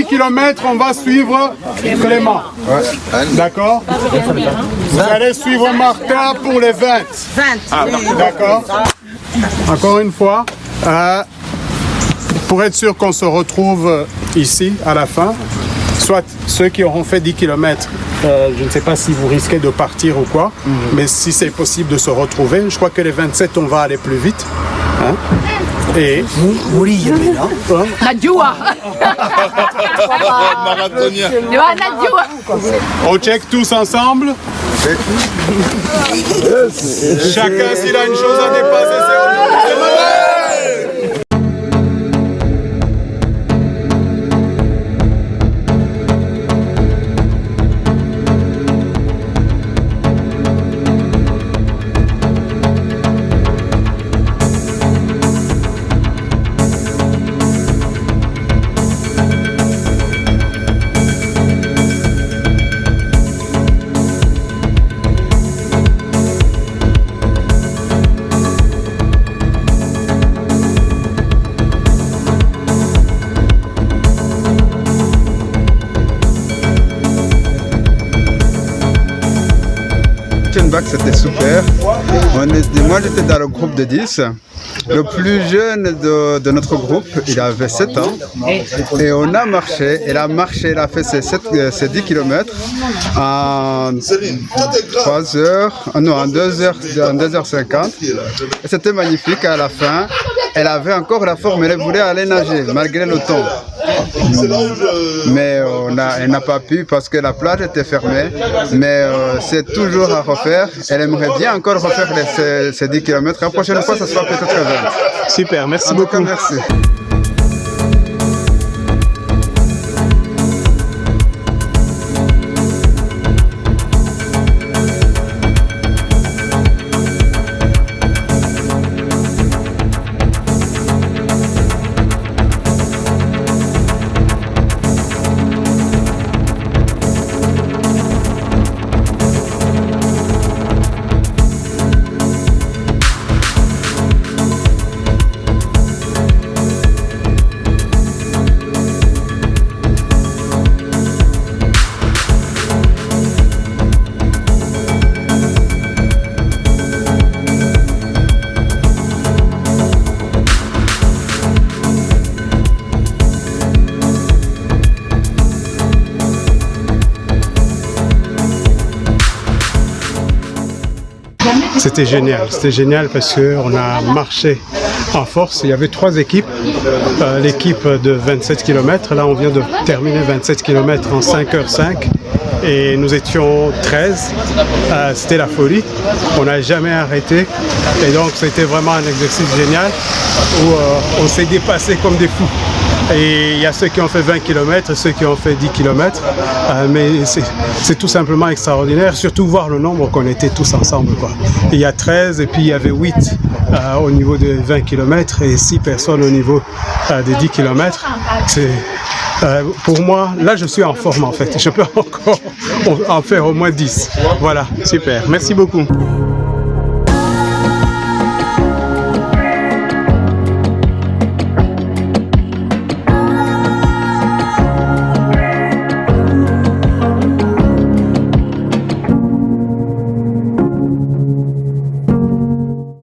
km, on va suivre Clément. D'accord? Vous allez suivre Martin pour les 20. D'accord? Encore une fois, pour être sûr qu'on se retrouve ici à la fin, soit ceux qui auront fait 10 km, je ne sais pas si vous risquez de partir ou quoi, mais si c'est possible de se retrouver, je crois que les 27 on va aller plus vite. Hein? Et on check tous ensemble. Chacun s'il a une chose à dépasser, c'est aujourd'hui. C'était super. Moi j'étais dans le groupe de 10. Le plus jeune de notre groupe, il avait 7 ans. Et on a marché. Il a marché, il a fait ses 10 km en 3 heures, non, en 2h50. Et c'était magnifique à la fin. Elle avait encore la forme, elle voulait aller nager malgré le temps. Mais elle n'a pas pu parce que la plage était fermée. Mais c'est toujours à refaire. Elle aimerait bien encore refaire ces 10 km. La prochaine fois, ça sera peut-être 20. Super, merci beaucoup. Merci. C'était génial parce qu'on a marché en force. Il y avait 3 équipes. L'équipe de 27 km, là on vient de terminer 27 km en 5h05 et nous étions 13. C'était la folie. On n'a jamais arrêté et donc c'était vraiment un exercice génial où on s'est dépassé comme des fous. Et il y a ceux qui ont fait 20 km, ceux qui ont fait 10 km, mais c'est tout simplement extraordinaire, surtout voir le nombre qu'on était tous ensemble, quoi. Il y a 13 et puis il y avait 8 au niveau des 20 km et 6 personnes au niveau des 10 km. Pour moi, là je suis en forme en fait, je peux encore en faire au moins 10. Voilà. Super, merci beaucoup.